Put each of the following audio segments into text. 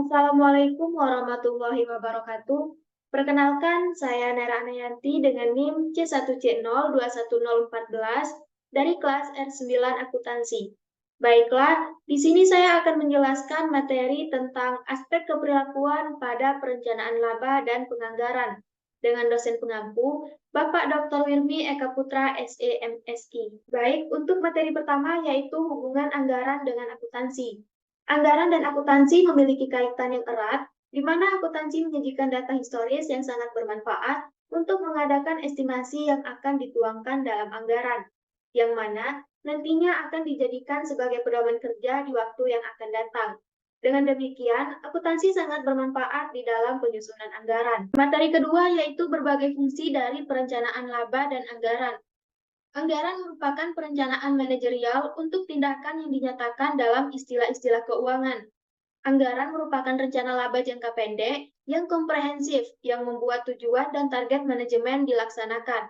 Assalamualaikum warahmatullahi wabarakatuh. Perkenalkan, saya Nera Anayanti dengan NIM C1C021014 dari kelas R9 Akuntansi. Baiklah, di sini saya akan menjelaskan materi tentang aspek keperilakuan pada perencanaan laba dan penganggaran dengan dosen pengampu, Bapak Dr. Wirmi Eka Putra, SEMSI. Baik, untuk materi pertama yaitu hubungan anggaran dengan akuntansi. Anggaran dan akuntansi memiliki kaitan yang erat, di mana akuntansi menyajikan data historis yang sangat bermanfaat untuk mengadakan estimasi yang akan dituangkan dalam anggaran, yang mana nantinya akan dijadikan sebagai pedoman kerja di waktu yang akan datang. Dengan demikian, akuntansi sangat bermanfaat di dalam penyusunan anggaran. Materi kedua yaitu berbagai fungsi dari perencanaan laba dan anggaran. Anggaran merupakan perencanaan manajerial untuk tindakan yang dinyatakan dalam istilah-istilah keuangan. Anggaran merupakan rencana laba jangka pendek yang komprehensif yang membuat tujuan dan target manajemen dilaksanakan.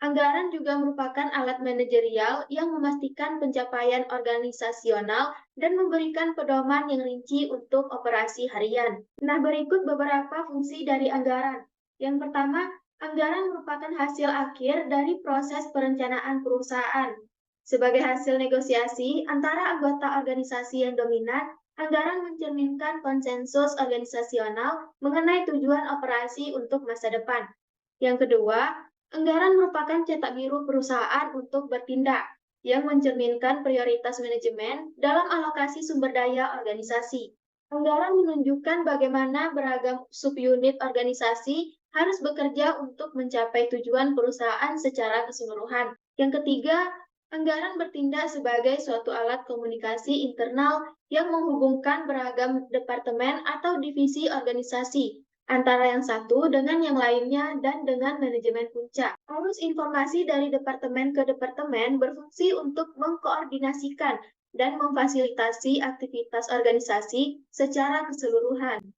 Anggaran juga merupakan alat manajerial yang memastikan pencapaian organisasional dan memberikan pedoman yang rinci untuk operasi harian. Nah, berikut beberapa fungsi dari anggaran. Yang pertama, anggaran merupakan hasil akhir dari proses perencanaan perusahaan. Sebagai hasil negosiasi antara anggota organisasi yang dominan, anggaran mencerminkan konsensus organisasional mengenai tujuan operasi untuk masa depan. Yang kedua, anggaran merupakan cetak biru perusahaan untuk bertindak, yang mencerminkan prioritas manajemen dalam alokasi sumber daya organisasi. Anggaran menunjukkan bagaimana beragam subunit organisasi harus bekerja untuk mencapai tujuan perusahaan secara keseluruhan. Yang ketiga, anggaran bertindak sebagai suatu alat komunikasi internal yang menghubungkan beragam departemen atau divisi organisasi antara yang satu dengan yang lainnya dan dengan manajemen puncak. Arus informasi dari departemen ke departemen berfungsi untuk mengkoordinasikan dan memfasilitasi aktivitas organisasi secara keseluruhan.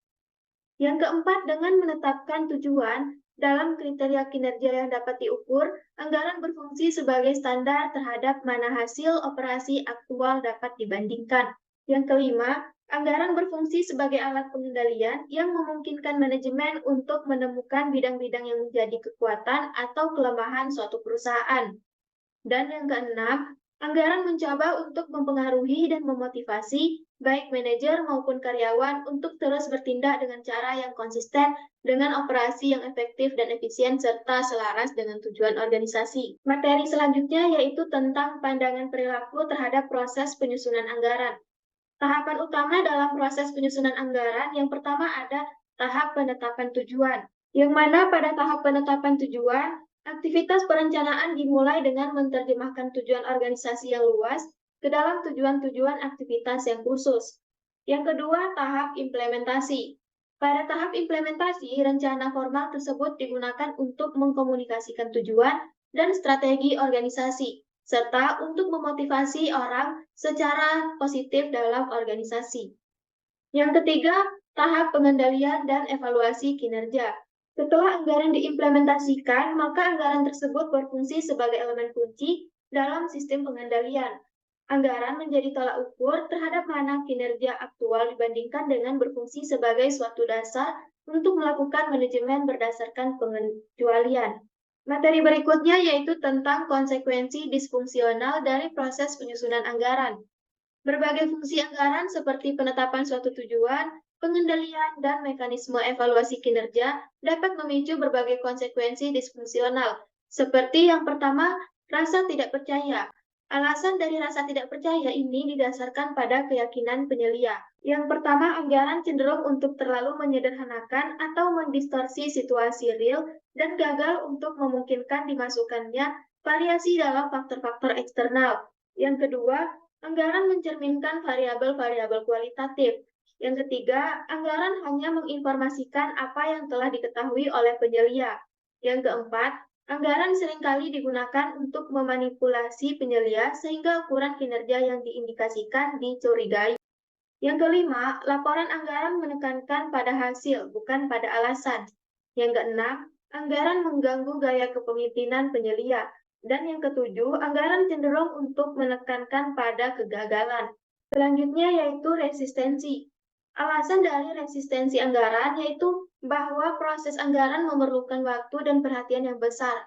Yang keempat, dengan menetapkan tujuan dalam kriteria kinerja yang dapat diukur, anggaran berfungsi sebagai standar terhadap mana hasil operasi aktual dapat dibandingkan. Yang kelima, anggaran berfungsi sebagai alat pengendalian yang memungkinkan manajemen untuk menemukan bidang-bidang yang menjadi kekuatan atau kelemahan suatu perusahaan. Dan yang keenam, anggaran mencoba untuk mempengaruhi dan memotivasi baik manajer maupun karyawan untuk terus bertindak dengan cara yang konsisten dengan operasi yang efektif dan efisien serta selaras dengan tujuan organisasi. Materi selanjutnya yaitu tentang pandangan perilaku terhadap proses penyusunan anggaran. Tahapan utama dalam proses penyusunan anggaran yang pertama ada tahap penetapan tujuan, yang mana pada tahap penetapan tujuan, aktivitas perencanaan dimulai dengan menerjemahkan tujuan organisasi yang luas ke dalam tujuan-tujuan aktivitas yang khusus. Yang kedua, tahap implementasi. Pada tahap implementasi, rencana formal tersebut digunakan untuk mengkomunikasikan tujuan dan strategi organisasi, serta untuk memotivasi orang secara positif dalam organisasi. Yang ketiga, tahap pengendalian dan evaluasi kinerja. Setelah anggaran diimplementasikan, maka anggaran tersebut berfungsi sebagai elemen kunci dalam sistem pengendalian. Anggaran menjadi tolak ukur terhadap mana kinerja aktual dibandingkan dengan berfungsi sebagai suatu dasar untuk melakukan manajemen berdasarkan pengecualian. Materi berikutnya yaitu tentang konsekuensi disfungsional dari proses penyusunan anggaran. Berbagai fungsi anggaran seperti penetapan suatu tujuan, pengendalian, dan mekanisme evaluasi kinerja dapat memicu berbagai konsekuensi disfungsional. Seperti yang pertama, rasa tidak percaya. Alasan dari rasa tidak percaya ini didasarkan pada keyakinan penyelia. Yang pertama, anggaran cenderung untuk terlalu menyederhanakan atau mendistorsi situasi real dan gagal untuk memungkinkan dimasukkannya variasi dalam faktor-faktor eksternal. Yang kedua, anggaran mencerminkan variabel-variabel kualitatif. Yang ketiga, anggaran hanya menginformasikan apa yang telah diketahui oleh penyelia. Yang keempat, anggaran seringkali digunakan untuk memanipulasi penyelia sehingga ukuran kinerja yang diindikasikan dicurigai. Yang kelima, laporan anggaran menekankan pada hasil, bukan pada alasan. Yang keenam, anggaran mengganggu gaya kepemimpinan penyelia. Dan yang ketujuh, anggaran cenderung untuk menekankan pada kegagalan. Selanjutnya yaitu resistensi. Alasan dari resistensi anggaran yaitu bahwa proses anggaran memerlukan waktu dan perhatian yang besar.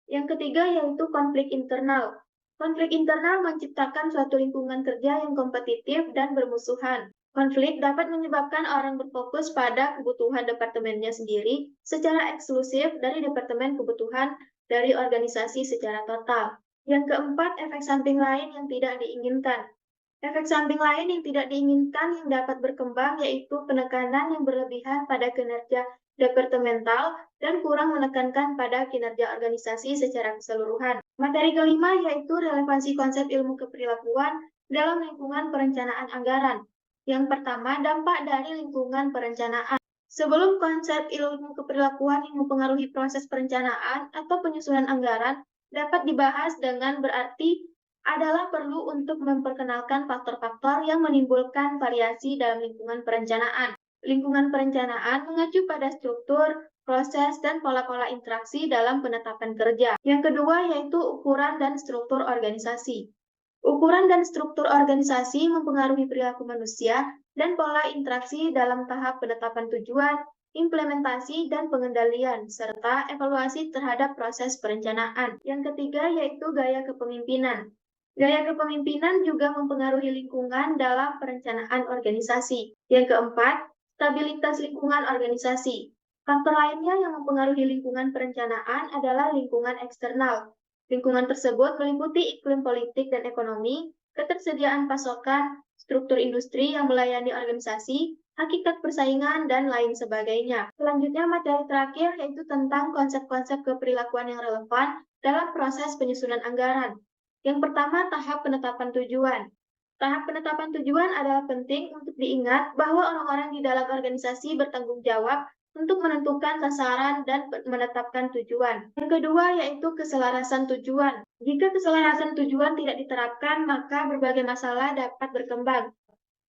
Yang ketiga yaitu konflik internal. Konflik internal menciptakan suatu lingkungan kerja yang kompetitif dan bermusuhan. Konflik dapat menyebabkan orang berfokus pada kebutuhan departemennya sendiri secara eksklusif dari departemen kebutuhan dari organisasi secara total. Yang keempat, efek samping lain yang tidak diinginkan. Efek samping lain yang tidak diinginkan yang dapat berkembang yaitu penekanan yang berlebihan pada kinerja departemental dan kurang menekankan pada kinerja organisasi secara keseluruhan. Materi kelima yaitu relevansi konsep ilmu keperilakuan dalam lingkungan perencanaan anggaran. Yang pertama, dampak dari lingkungan perencanaan. Sebelum konsep ilmu keperilakuan yang mempengaruhi proses perencanaan atau penyusunan anggaran dapat dibahas dengan berarti adalah perlu untuk memperkenalkan faktor-faktor yang menimbulkan variasi dalam lingkungan perencanaan. Lingkungan perencanaan mengacu pada struktur, proses, dan pola-pola interaksi dalam penetapan kerja. Yang kedua yaitu ukuran dan struktur organisasi. Ukuran dan struktur organisasi mempengaruhi perilaku manusia dan pola interaksi dalam tahap penetapan tujuan, implementasi, dan pengendalian, serta evaluasi terhadap proses perencanaan. Yang ketiga yaitu gaya kepemimpinan. Gaya kepemimpinan juga mempengaruhi lingkungan dalam perencanaan organisasi. Yang keempat, stabilitas lingkungan organisasi. Faktor lainnya yang mempengaruhi lingkungan perencanaan adalah lingkungan eksternal. Lingkungan tersebut meliputi iklim politik dan ekonomi, ketersediaan pasokan, struktur industri yang melayani organisasi, hakikat persaingan, dan lain sebagainya. Selanjutnya, materi terakhir yaitu tentang konsep-konsep keperilakuan yang relevan dalam proses penyusunan anggaran. Yang pertama, tahap penetapan tujuan. Tahap penetapan tujuan adalah penting untuk diingat bahwa orang-orang di dalam organisasi bertanggung jawab untuk menentukan sasaran dan menetapkan tujuan. Yang kedua yaitu keselarasan tujuan. Jika keselarasan tujuan tidak diterapkan, maka berbagai masalah dapat berkembang.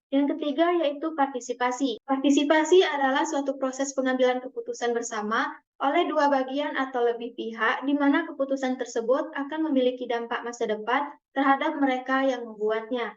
Yang ketiga yaitu partisipasi. Partisipasi adalah suatu proses pengambilan keputusan bersama oleh dua bagian atau lebih pihak, di mana keputusan tersebut akan memiliki dampak masa depan terhadap mereka yang membuatnya.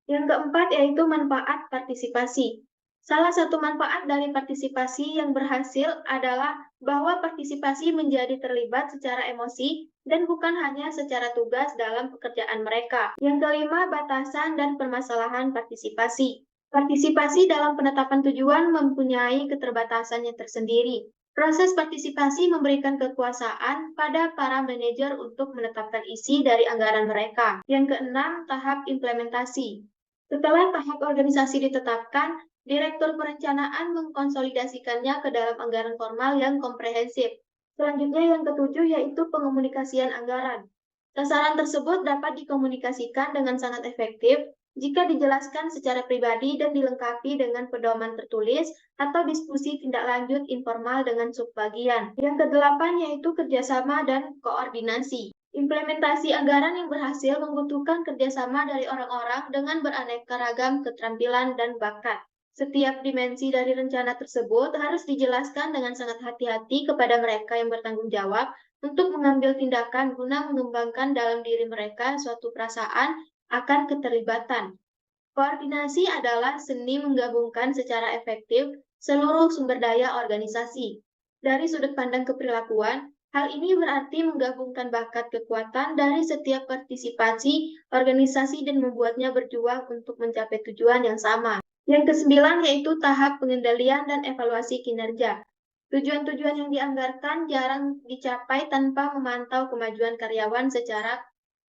Yang keempat yaitu manfaat partisipasi. Salah satu manfaat dari partisipasi yang berhasil adalah bahwa partisipasi menjadi terlibat secara emosi dan bukan hanya secara tugas dalam pekerjaan mereka. Yang kelima, batasan dan permasalahan partisipasi. Partisipasi dalam penetapan tujuan mempunyai keterbatasannya tersendiri. Proses partisipasi memberikan kekuasaan pada para manajer untuk menetapkan isi dari anggaran mereka. Yang keenam, tahap implementasi. Setelah tahap organisasi ditetapkan, Direktur Perencanaan mengkonsolidasikannya ke dalam anggaran formal yang komprehensif. Selanjutnya yang ketujuh yaitu pengomunikasian anggaran. Sasaran tersebut dapat dikomunikasikan dengan sangat efektif jika dijelaskan secara pribadi dan dilengkapi dengan pedoman tertulis atau diskusi tindak lanjut informal dengan subbagian. Yang kedelapan yaitu kerjasama dan koordinasi. Implementasi anggaran yang berhasil membutuhkan kerjasama dari orang-orang dengan beraneka ragam keterampilan dan bakat. Setiap dimensi dari rencana tersebut harus dijelaskan dengan sangat hati-hati kepada mereka yang bertanggung jawab untuk mengambil tindakan guna mengembangkan dalam diri mereka suatu perasaan akan keterlibatan. Koordinasi adalah seni menggabungkan secara efektif seluruh sumber daya organisasi. Dari sudut pandang keperilakuan, hal ini berarti menggabungkan bakat kekuatan dari setiap partisipasi organisasi dan membuatnya berjuang untuk mencapai tujuan yang sama. Yang kesembilan yaitu tahap pengendalian dan evaluasi kinerja. Tujuan-tujuan yang dianggarkan jarang dicapai tanpa memantau kemajuan karyawan secara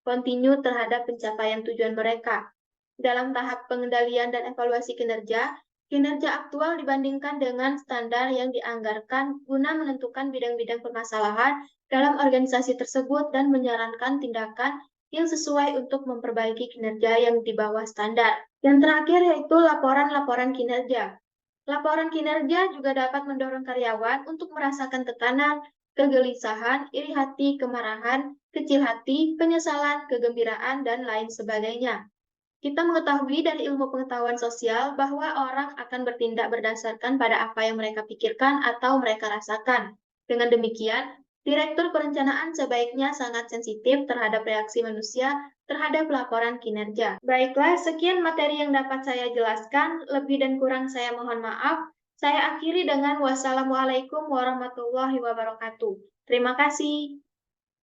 kontinu terhadap pencapaian tujuan mereka. Dalam tahap pengendalian dan evaluasi kinerja, kinerja aktual dibandingkan dengan standar yang dianggarkan guna menentukan bidang-bidang permasalahan dalam organisasi tersebut dan menyarankan tindakan yang sesuai untuk memperbaiki kinerja yang di bawah standar. Yang terakhir yaitu laporan-laporan kinerja. Laporan kinerja juga dapat mendorong karyawan untuk merasakan tekanan, kegelisahan, iri hati, kemarahan, kecil hati, penyesalan, kegembiraan, dan lain sebagainya. Kita mengetahui dari ilmu pengetahuan sosial bahwa orang akan bertindak berdasarkan pada apa yang mereka pikirkan atau mereka rasakan. Dengan demikian, Direktur perencanaan sebaiknya sangat sensitif terhadap reaksi manusia terhadap laporan kinerja. Baiklah, sekian materi yang dapat saya jelaskan. Lebih dan kurang saya mohon maaf. Saya akhiri dengan wassalamualaikum warahmatullahi wabarakatuh. Terima kasih.